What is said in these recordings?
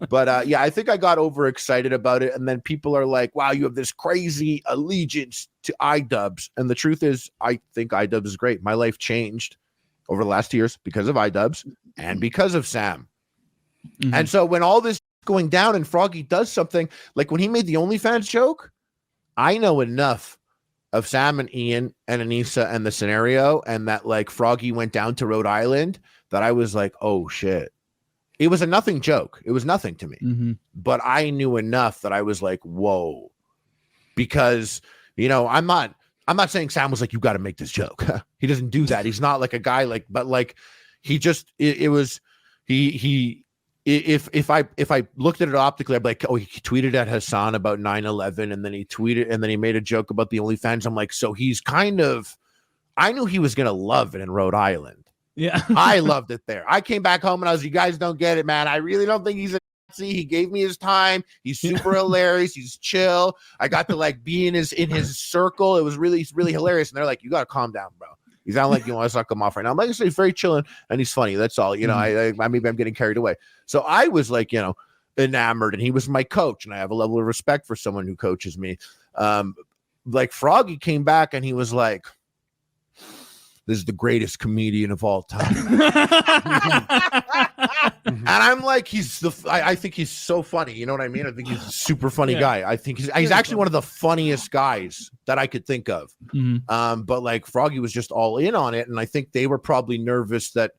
But yeah, I think I got overexcited about it. And then people are like, wow, you have this crazy allegiance to Idubbbz. And the truth is, I think Idubbbz is great. My life changed over the last 2 years because of Idubbbz and because of Sam. Mm-hmm. And so when all this is going down and Froggy does something, like when he made the OnlyFans joke, I know enough of Sam and Ian and Anissa and the scenario, and that like Froggy went down to Rhode Island, that I was like, oh shit. It was a nothing joke. It was nothing to me. Mm-hmm. But I knew enough that I was like, whoa. Because, you know, I'm not saying Sam was like, you got to make this joke. He doesn't do that. He's not like a guy like, but like he just, if I looked at it optically, I'd be like, oh, he tweeted at Hassan about 9/11, and then he tweeted, and then he made a joke about the OnlyFans. I'm like, so he's kind of, I knew he was going to love it in Rhode Island. Yeah. I loved it there. I came back home and I was, you guys don't get it, man. I really don't think he's a Nazi. He gave me his time. He's super hilarious. He's chill. I got to like be in his circle. It was really hilarious. And they're like, you got to calm down, bro. He's not like you want to suck him off right now. I'm like, he's very chilling and he's funny. That's all. You know, I maybe I'm getting carried away. So I was like, you know, enamored, and he was my coach, and I have a level of respect for someone who coaches me. Like Froggy came back and he was like, this is the greatest comedian of all time. And I'm like, I think he's so funny. You know what I mean? I think he's a super funny guy. I think he's actually one of the funniest guys that I could think of. Mm-hmm. But like Froggy was just all in on it. And I think they were probably nervous that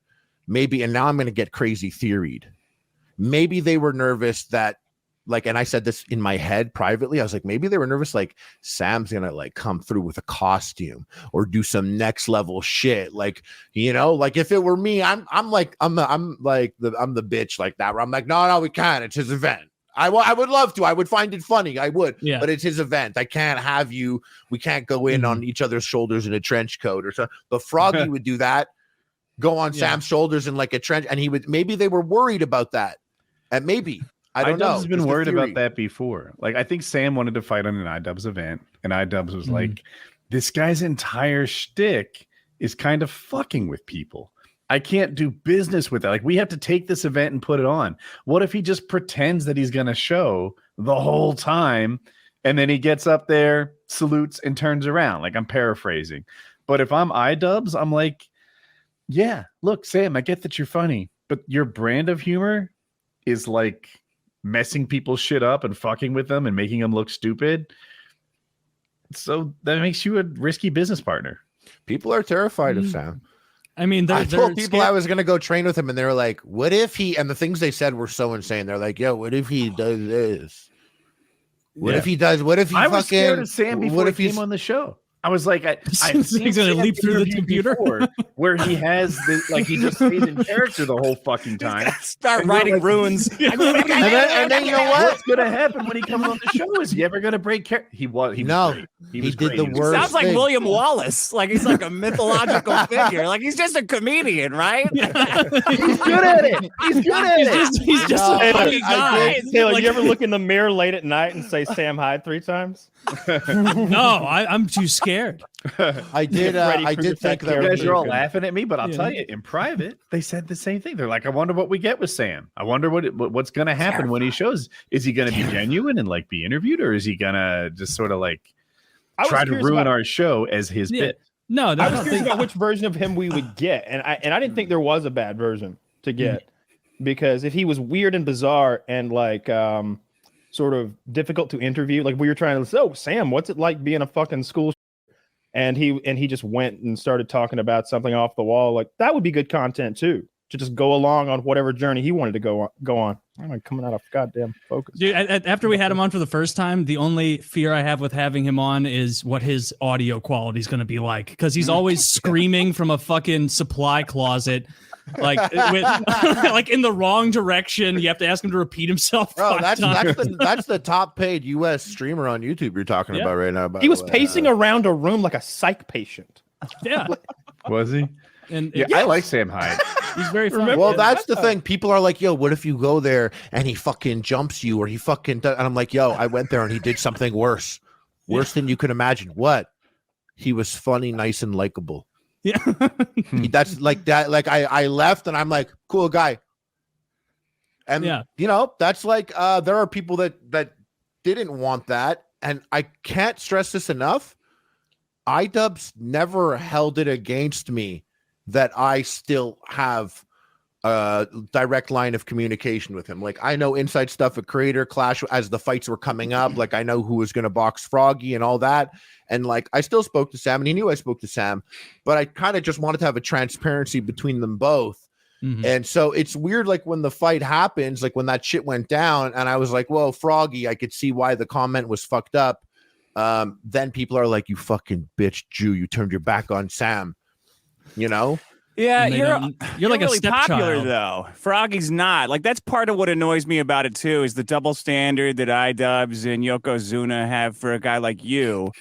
maybe, and now I'm going to get crazy theoried. Maybe they were nervous that, like, and I said this in my head privately, I was like, maybe they were nervous, like Sam's gonna like come through with a costume or do some next level shit. Like, you know, like if it were me, I'm the bitch like that, where I'm like, no, we can't. It's his event. I would love to. I would find it funny. I would, but it's his event. I can't have you. We can't go in on each other's shoulders in a trench coat or something. But Froggy would do that, go on Sam's shoulders in like a trench, and he would. Maybe they were worried about that, and maybe. I don't know. Has been worried about that before. Like, I think Sam wanted to fight on an Idubbbz event, and Idubbbz was like, this guy's entire shtick is kind of fucking with people. I can't do business with that. Like, we have to take this event and put it on. What if he just pretends that he's going to show the whole time, and then he gets up there, salutes, and turns around? Like, I'm paraphrasing. But if I'm Idubbbz, I'm like, yeah, look, Sam, I get that you're funny, but your brand of humor is like messing people's shit up and fucking with them and making them look stupid. So that makes you a risky business partner. People are terrified of Sam. I mean, I told people I was going to go train with him, and they were like, what if he, and the things they said were so insane. They're like, yo, what if he does this? What if he does? What if he I was scared of Sam before he came on the show. I was like, he's going to leap through the computer where he has this, like, he just stays in character the whole fucking time. Start writing runes. and then you know what? What's going to happen when he comes on the show? Is he ever going to break character? He did the worst. Sounds like William Wallace. Like he's like a mythological figure. Like he's just a comedian, right? He's good at it. He's just a funny guy. Taylor, you ever look in the mirror late at night and say Sam Hyde 3 times? No, I'm too scared. I did think that you guys are all laughing at me, but I'll tell you, in private, they said the same thing. They're like, I wonder what we get with Sam. I wonder what's going to happen when he shows. Is he going to be genuine and like be interviewed, or is he going to just sort of like try to ruin our show as his bit? No, I was curious about which version of him we would get, and I didn't think there was a bad version to get, because if he was weird and bizarre and like sort of difficult to interview, like we were trying to say, oh, Sam, what's it like being a fucking school? And he just went and started talking about something off the wall. Like that would be good content too, to just go along on whatever journey he wanted to go on. I'm like coming out of goddamn focus. Dude, after we had him on for the first time, the only fear I have with having him on is what his audio quality is going to be like, because he's always screaming from a fucking supply closet. Like like in the wrong direction. You have to ask him to repeat himself. Bro, that's the top paid US streamer on YouTube you're talking about right now. He was pacing around a room like a psych patient. Yeah. Was he? And I like Sam Hyde. He's very funny. Well, that's the thing. People are like, yo, what if you go there and he fucking jumps you, or he fucking does? And I'm like, yo, I went there and he did something worse than you could imagine. What? He was funny, nice, and likable. Yeah. That's like that. Like I left and I'm like, cool guy. And Yeah. you know, that's like there are people that didn't want that, and I can't stress this enough. Idubbbz never held it against me that I still have a direct line of communication with him. Like, I know inside stuff at Creator Clash as the fights were coming up. Like, I know who was going to box Froggy and all that. And like, I still spoke to Sam, and he knew I spoke to Sam, but I kind of just wanted to have a transparency between them both. And so it's weird, like when the fight happens, like when that shit went down, and I was like, well, Froggy, I could see why the comment was fucked up. Then people are like, you fucking bitch Jew, you turned your back on Sam, you know? Yeah, you're like really a popular stepchild. though. Froggy's not. Like, that's part of what annoys me about it too, is the double standard that Idubbbz and Yokozuna have for a guy like you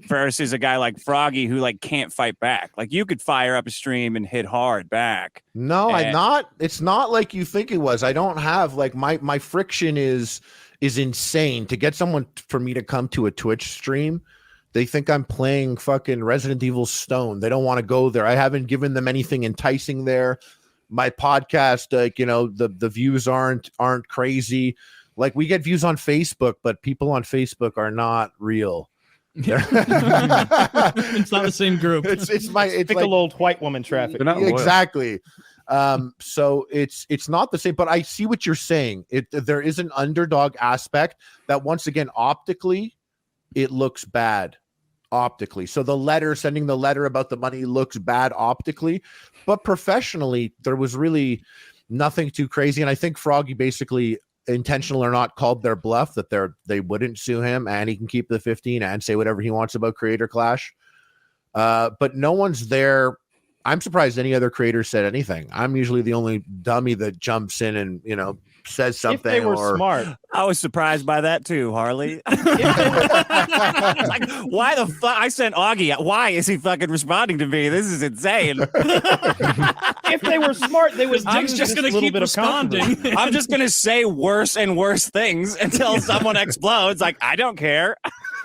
versus a guy like Froggy who like can't fight back. Like, you could fire up a stream and hit hard back. No, I'm not. It's not like you think it was. I don't have like my friction is insane. To get someone for me to come to a Twitch stream, they think I'm playing fucking Resident Evil Stone. They don't want to go there. I haven't given them anything enticing there. My podcast, like, you know, the views aren't crazy. Like, we get views on Facebook, but people on Facebook are not real. It's not the same group. It's Fickle like, old white woman traffic. They're not loyal. exactly. So it's not the same, but I see what you're saying. There is an underdog aspect that, once again, optically, it looks bad optically. So sending the letter about the money looks bad optically, but professionally, there was really nothing too crazy. And I think Froggy basically, intentional or not, called their bluff that they wouldn't sue him, and he can keep the 15 and say whatever he wants about Creator Clash. But no one's there. I'm surprised any other creator said anything. I'm usually the only dummy that jumps in and, you know, says something. If they were smart. I was surprised by that too, Harley. Like, why the fuck? I sent Augie. Why is he fucking responding to me? This is insane. If they were smart, they would. I'm just going to keep responding. I'm just gonna say worse and worse things until someone explodes. Like, I don't care.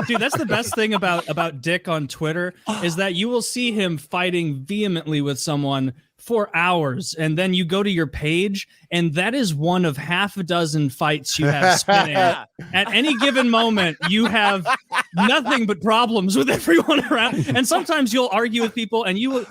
Dude, that's the best thing about Dick on Twitter, is that you will see him fighting vehemently with someone for hours, and then you go to your page, and that is one of half a dozen fights you have spinning. At any given moment, you have nothing but problems with everyone around. And sometimes you'll argue with people, and you'll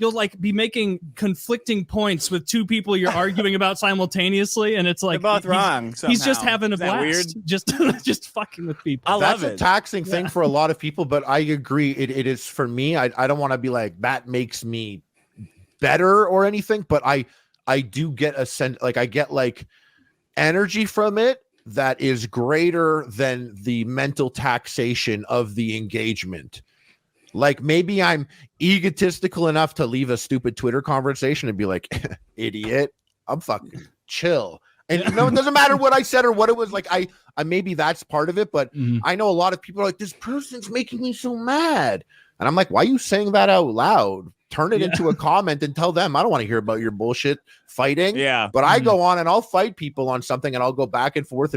like be making conflicting points with two people you're arguing about simultaneously, and it's like they're both wrong. He's just somehow. having a Is that blast, just fucking with people. I love That's it. a taxing thing for a lot of people, but I agree. It is for me. I don't want to be like, that makes me better or anything, but I do get a sense, like, I get like energy from it that is greater than the mental taxation of the engagement. Like, maybe I'm egotistical enough to leave a stupid Twitter conversation and be like, idiot, I'm fucking chill. And you know, it doesn't matter what I said or what it was. Like, I maybe that's part of it, but I know a lot of people are like, this person's making me so mad. And I'm like, why are you saying that out loud? Turn it into a comment and tell them, I don't want to hear about your bullshit fighting. Yeah. But I go on and I'll fight people on something, and I'll go back and forth.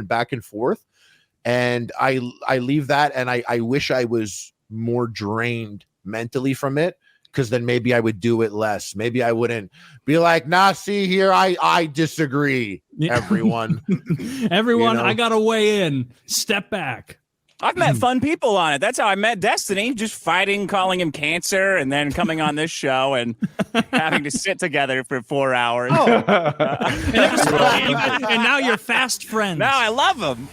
And I leave that, and I wish I was more drained mentally from it, because then maybe I would do it less. Maybe I wouldn't be like, nah, see here, I disagree. Everyone. Everyone, You know? I gotta weigh in. Step back. I've met fun people on it. That's how I met Destiny, just fighting, calling him cancer, and then coming on this show and having to sit together for 4 hours. And now you're fast friends. Now I love him.